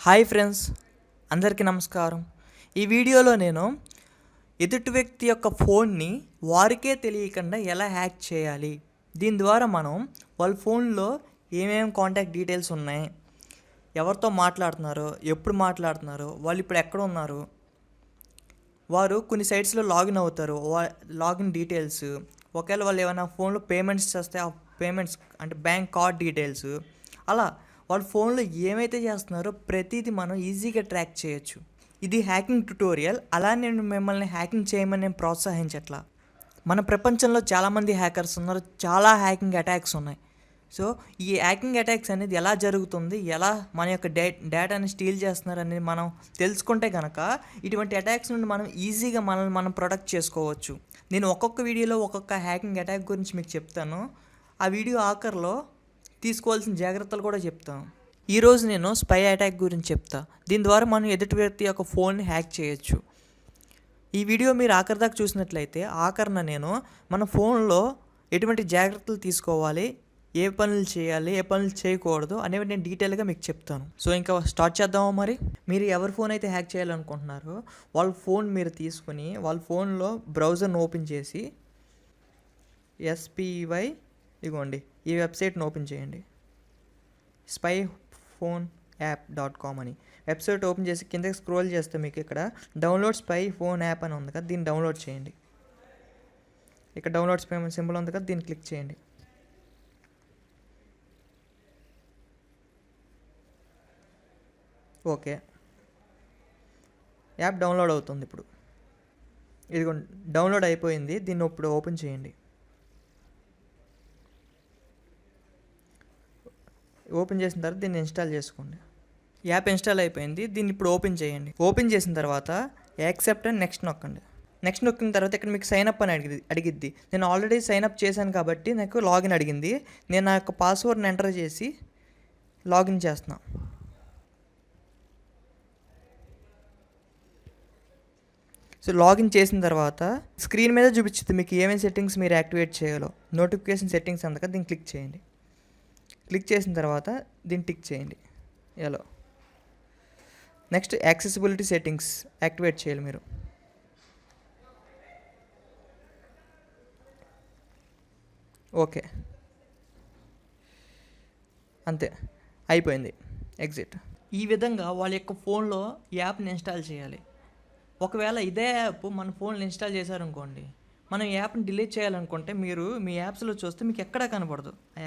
Hi friends, అందరికీ నమస్కారం. ఈ వీడియోలో నేను ఎదుటి వ్యక్తి యొక్క ఫోన్ని వారికే తెలియకుండా ఎలా హ్యాక్ చేయాలి, దీని ద్వారా మనం వాళ్ళ ఫోన్లో ఏమేమి కాంటాక్ట్ డీటెయిల్స్ ఉన్నాయి, ఎవరితో మాట్లాడుతున్నారో, ఎప్పుడు మాట్లాడుతున్నారో, వాళ్ళు ఇప్పుడు ఎక్కడ ఉన్నారు, వారు కొన్ని సైట్స్లో లాగిన్ అవుతారు, లాగిన్ డీటెయిల్స్, ఒకవేళ వాళ్ళు ఏమైనా ఫోన్లో పేమెంట్స్ చేస్తే ఆ పేమెంట్స్ అంటే బ్యాంక్ కార్డ్ డీటెయిల్స్, అలా వాళ్ళ ఫోన్లో ఏమైతే చేస్తున్నారో ప్రతిదీ మనం ఈజీగా ట్రాక్ చేయొచ్చు. ఇది హ్యాకింగ్ ట్యుటోరియల్. అలా నేను మిమ్మల్ని హ్యాకింగ్ చేయమని నేను ప్రోత్సహించట్లా. మన ప్రపంచంలో చాలామంది హ్యాకర్స్ ఉన్నారు, చాలా హ్యాకింగ్ అటాక్స్ ఉన్నాయి. సో ఈ హ్యాకింగ్ అటాక్స్ అనేది ఎలా జరుగుతుంది, ఎలా మన యొక్క డేటాని స్టీల్ చేస్తున్నారు అనేది మనం తెలుసుకుంటే కనుక ఇటువంటి అటాక్స్ నుండి మనం ఈజీగా మనల్ని మనం ప్రొటెక్ట్ చేసుకోవచ్చు. నేను ఒక్కొక్క వీడియోలో ఒక్కొక్క హ్యాకింగ్ అటాక్ గురించి మీకు చెప్తాను. ఆ వీడియో ఆఖరిలో తీసుకోవాల్సిన జాగ్రత్తలు కూడా చెప్తాను. ఈరోజు నేను స్పై అటాక్ గురించి చెప్తా. దీని ద్వారా మనం ఎదుటి వ్యక్తి యొక్క ఫోన్ని హ్యాక్ చేయొచ్చు. ఈ వీడియో మీరు ఆఖరి దాకా చూసినట్లయితే ఆఖరిన నేను మన ఫోన్లో ఎటువంటి జాగ్రత్తలు తీసుకోవాలి, ఏ పనులు చేయాలి, ఏ పనులు చేయకూడదు అనేవి నేను డీటెయిల్గా మీకు చెప్తాను. సో ఇంకా స్టార్ట్ చేద్దామా? మరి మీరు ఎవరి ఫోన్ అయితే హ్యాక్ చేయాలనుకుంటున్నారో వాళ్ళ ఫోన్ మీరు తీసుకుని వాళ్ళ ఫోన్లో బ్రౌజర్ని ఓపెన్ చేసి SPY ఇగోండి ఈ వెబ్సైట్ని ఓపెన్ చేయండి. spyphoneapp.com అని వెబ్సైట్ ఓపెన్ చేసి కిందకి స్క్రోల్ చేస్తే మీకు ఇక్కడ డౌన్లోడ్ స్పై ఫోన్ యాప్ అని ఉంది కదా, దీన్ని డౌన్లోడ్ చేయండి. ఇక్కడ డౌన్లోడ్ స్పై సింబల్ ఉంది కదా, దీన్ని క్లిక్ చేయండి. ఓకే, యాప్ డౌన్లోడ్ అవుతుంది. ఇప్పుడు ఇది డౌన్లోడ్ అయిపోయింది. దీన్ని ఇప్పుడు ఓపెన్ చేయండి. ఓపెన్ చేసిన తర్వాత దీన్ని ఇన్స్టాల్ చేసుకోండి. యాప్ ఇన్స్టాల్ అయిపోయింది. దీన్ని ఇప్పుడు ఓపెన్ చేయండి. ఓపెన్ చేసిన తర్వాత యాక్సెప్ట్ అండ్ నెక్స్ట్ నొక్కండి. నెక్స్ట్ నొక్కిన తర్వాత ఇక్కడ మీకు సైన్అప్ అని అడిగిద్ది. నేను ఆల్రెడీ సైన్అప్ చేశాను కాబట్టి నాకు లాగిన్ అడిగింది. నేను నా యొక్క పాస్వర్డ్ని ఎంటర్ చేసి లాగిన్ చేస్తున్నా. సో లాగిన్ చేసిన తర్వాత స్క్రీన్ మీద చూపించింది మీకు ఏమేమి సెట్టింగ్స్ మీరు యాక్టివేట్ చేయాలో. నోటిఫికేషన్ సెట్టింగ్స్ అందుక దీన్ని క్లిక్ చేయండి. క్లిక్ చేసిన తర్వాత దీన్ని టిక్ చేయండి ఎలా. నెక్స్ట్ యాక్సెసిబిలిటీ సెట్టింగ్స్ యాక్టివేట్ చేయాలి మీరు. ఓకే, అంతే అయిపోయింది. ఎగ్జిట్. ఈ విధంగా వాళ్ళ యొక్క ఫోన్లో యాప్ని ఇన్స్టాల్ చేయాలి. ఒకవేళ ఇదే యాప్ మన ఫోన్లో ఇన్స్టాల్ చేశారనుకోండి, మనం యాప్ని డిలీట్ చేయాలనుకుంటే మీరు మీ యాప్స్లో చూస్తే మీకు ఎక్కడా కనపడదు. ఆ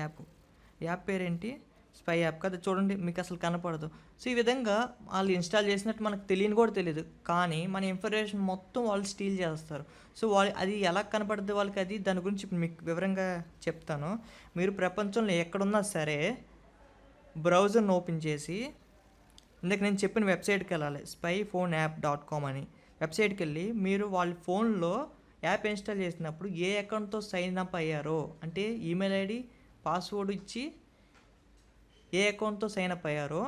యాప్ పేరేంటి? స్పై యాప్ కదా, చూడండి మీకు అసలు కనపడదు. సో ఈ విధంగా వాళ్ళు ఇన్స్టాల్ చేసినట్టు మనకు తెలియని కూడా తెలియదు, కానీ మన ఇన్ఫర్మేషన్ మొత్తం వాళ్ళు స్టీల్ చేస్తారు. సో వాళ్ళు అది ఎలా కనపడుతుంది వాళ్ళకి, అది దాని గురించి మీకు వివరంగా చెప్తాను. మీరు ప్రపంచంలో ఎక్కడున్నా సరే బ్రౌజర్ని ఓపెన్ చేసి ఇందాక నేను చెప్పిన వెబ్సైట్కి వెళ్ళాలి. spyphoneapp.com అని వెబ్సైట్కి వెళ్ళి మీరు వాళ్ళ ఫోన్లో యాప్ ఇన్స్టాల్ చేసినప్పుడు ఏ అకౌంట్తో సైన్ అప్ అయ్యారో, అంటే ఈమెయిల్ ఐడి పాస్వర్డ్ ఇచ్చి ఏ అకౌంట్తో సైన్ అప్ అయ్యారో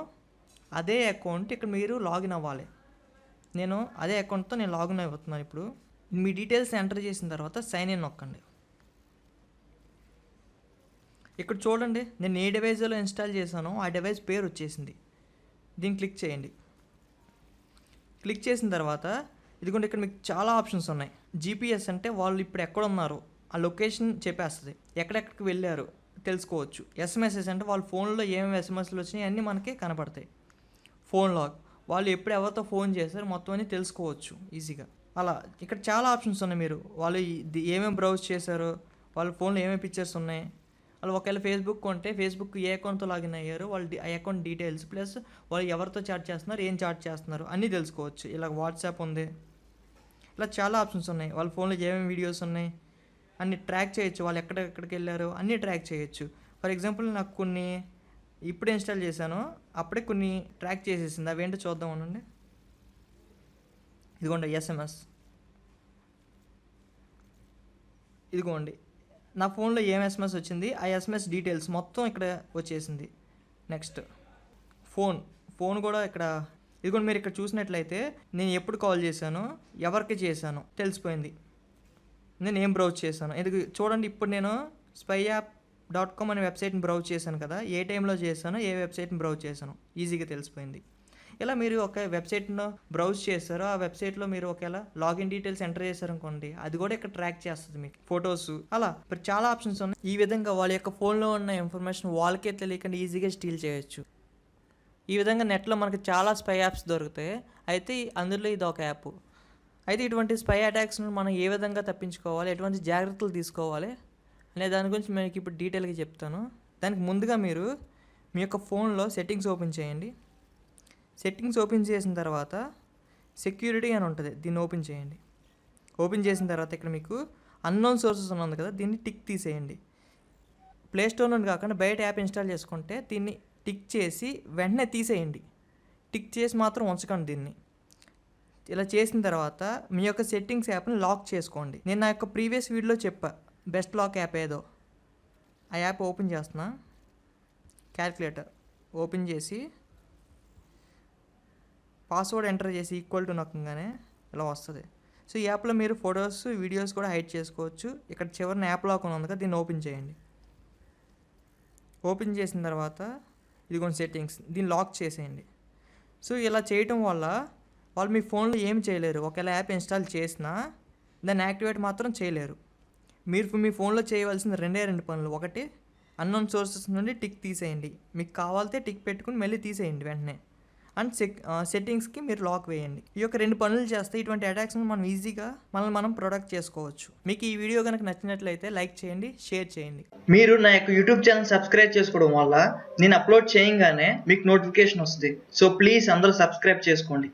అదే అకౌంట్ ఇక్కడ మీరు లాగిన్ అవ్వాలి. నేను అదే అకౌంట్తో నేను లాగిన్ అవుతున్నాను. ఇప్పుడు మీ డీటెయిల్స్ ఎంటర్ చేసిన తర్వాత సైన్ ఇన్ నొక్కండి. ఇక్కడ చూడండి నేను ఏ డివైజ్లో ఇన్స్టాల్ చేశానో ఆ డివైస్ పేరు వచ్చేసింది. దీన్ని క్లిక్ చేయండి. క్లిక్ చేసిన తర్వాత ఇదిగోండి ఇక్కడ మీకు చాలా ఆప్షన్స్ ఉన్నాయి. GPS అంటే వాళ్ళు ఇప్పుడు ఎక్కడ ఉన్నారు ఆ లొకేషన్ చెప్పేస్తుంది, ఎక్కడెక్కడికి వెళ్ళారు తెలుసుకోవచ్చు. SMSs అంటే వాళ్ళ ఫోన్లో ఏమేమి SMSలు వచ్చినాయి అన్నీ మనకి కనపడతాయి. ఫోన్ లాగ్, వాళ్ళు ఎప్పుడు ఎవరితో ఫోన్ చేశారు మొత్తం అన్నీ తెలుసుకోవచ్చు ఈజీగా. అలా ఇక్కడ చాలా ఆప్షన్స్ ఉన్నాయి. మీరు వాళ్ళు ఏమేమి బ్రౌజ్ చేశారో, వాళ్ళ ఫోన్లో ఏమేమి పిక్చర్స్ ఉన్నాయి, వాళ్ళు ఒకవేళ ఫేస్బుక్ ఉంటే ఫేస్బుక్ ఏ అకౌంట్తో లాగిన్ అయ్యారు, వాళ్ళు ఆ అకౌంట్ డీటెయిల్స్ ప్లస్ వాళ్ళు ఎవరితో చాట్ చేస్తున్నారు, ఏం చాట్ చేస్తున్నారు అన్నీ తెలుసుకోవచ్చు. ఇలా వాట్సాప్ ఉంది, ఇలా చాలా ఆప్షన్స్ ఉన్నాయి. వాళ్ళ ఫోన్లో ఏమేమి వీడియోస్ ఉన్నాయి అన్ని ట్రాక్ చేయొచ్చు. వాళ్ళు ఎక్కడికి వెళ్ళారో అన్నీ ట్రాక్ చేయొచ్చు. ఫర్ ఎగ్జాంపుల్ నాకు కొన్ని ఇప్పుడు ఇన్స్టాల్ చేశాను, అప్పుడే కొన్ని ట్రాక్ చేసేసింది. అవేంటో చూద్దాం అనండి. ఇదిగోండి SMS, ఇదిగోండి నా ఫోన్లో ఏం SMS వచ్చింది ఆ SMS డీటెయిల్స్ మొత్తం ఇక్కడ వచ్చేసింది. నెక్స్ట్ ఫోన్ కూడా ఇక్కడ ఇదిగోండి మీరు ఇక్కడ చూసినట్లయితే నేను ఎప్పుడు కాల్ చేశాను, ఎవరికి చేశాను తెలిసిపోయింది, నేను ఏం బ్రౌజ్ చేశాను. ఇది చూడండి. ఇప్పుడు నేను spyApp.com అనే వెబ్సైట్ని బ్రౌజ్ చేశాను కదా, ఏ టైంలో చేశాను, ఏ వెబ్సైట్ని బ్రౌజ్ చేశాను ఈజీగా తెలిసిపోయింది. ఇలా మీరు ఒక వెబ్సైట్ను బ్రౌజ్ చేస్తారో ఆ వెబ్సైట్లో మీరు ఒకవేళ లాగిన్ డీటెయిల్స్ ఎంటర్ చేశారనుకోండి, అది కూడా ఇక్కడ ట్రాక్ చేస్తుంది మీకు ఫొటోస్. అలా ఇప్పుడు చాలా ఆప్షన్స్ ఉన్నాయి. ఈ విధంగా వాళ్ళ యొక్క ఫోన్లో ఉన్న ఇన్ఫర్మేషన్ వాళ్ళకే తెలియకుండా ఈజీగా స్టీల్ చేయొచ్చు. ఈ విధంగా నెట్లో మనకి చాలా స్పై యాప్స్ దొరుకుతాయి. అయితే అందులో ఇది ఒక యాప్. అయితే ఇటువంటి స్పై అటాక్స్ను మనం ఏ విధంగా తప్పించుకోవాలి, ఎటువంటి జాగ్రత్తలు తీసుకోవాలి అనే దాని గురించి మీకు ఇప్పుడు డీటెయిల్గా చెప్తాను. దానికి ముందుగా మీరు మీ యొక్క ఫోన్లో సెట్టింగ్స్ ఓపెన్ చేయండి. సెట్టింగ్స్ ఓపెన్ చేసిన తర్వాత సెక్యూరిటీ అని ఉంటుంది, దీన్ని ఓపెన్ చేయండి. ఓపెన్ చేసిన తర్వాత ఇక్కడ మీకు అన్నోన్ సోర్సెస్ అని ఉంది కదా, దీన్ని టిక్ తీసేయండి. ప్లేస్టోర్ నుండి కాకుండా బయట యాప్ ఇన్స్టాల్ చేసుకుంటే దీన్ని టిక్ చేసి వెంటనే తీసేయండి. టిక్ చేసి మాత్రం ఉంచకండి దీన్ని. ఇలా చేసిన తర్వాత మీ యొక్క సెట్టింగ్స్ యాప్ని లాక్ చేసుకోండి. నేను నా యొక్క ప్రీవియస్ వీడియోలో చెప్పా బెస్ట్ లాక్ యాప్ ఏదో. ఆ యాప్ ఓపెన్ చేస్తున్నా. క్యాల్కులేటర్ ఓపెన్ చేసి పాస్వర్డ్ ఎంటర్ చేసి ఈక్వల్ టు నొక్కగానే ఇలా వస్తుంది. సో ఈ యాప్లో మీరు ఫొటోస్, వీడియోస్ కూడా హైడ్ చేసుకోవచ్చు. ఇక్కడ చివరిన యాప్ లాక్ ఉంది కదా, దీన్ని ఓపెన్ చేయండి. ఓపెన్ చేసిన తర్వాత ఇదిగోండి సెట్టింగ్స్, దీన్ని లాక్ చేసేయండి. సో ఇలా చేయటం వల్ల వాళ్ళు మీ ఫోన్లో ఏం చేయలేరు. ఒకవేళ యాప్ ఇన్స్టాల్ చేసినా దాన్ని యాక్టివేట్ మాత్రం చేయలేరు. మీరు మీ ఫోన్లో చేయవలసిన రెండు పనులు. ఒకటి, అన్నోన్ సోర్సెస్ నుండి టిక్ తీసేయండి. మీకు కావాలితే టిక్ పెట్టుకుని మళ్ళీ తీసేయండి వెంటనే. అండ్ సెట్టింగ్స్కి మీరు లాక్ వేయండి. ఈ యొక్క 2 పనులు చేస్తే ఇటువంటి అటాక్స్ని మనం ఈజీగా మనం ప్రొటెక్ట్ చేసుకోవచ్చు. మీకు ఈ వీడియో కనుక నచ్చినట్లయితే లైక్ చేయండి, షేర్ చేయండి. మీరు నా యొక్క యూట్యూబ్ ఛానల్ సబ్స్క్రైబ్ చేసుకోవడం వల్ల నేను అప్లోడ్ చేయగానే మీకు నోటిఫికేషన్ వస్తుంది. సో ప్లీజ్ అందరూ సబ్స్క్రైబ్ చేసుకోండి.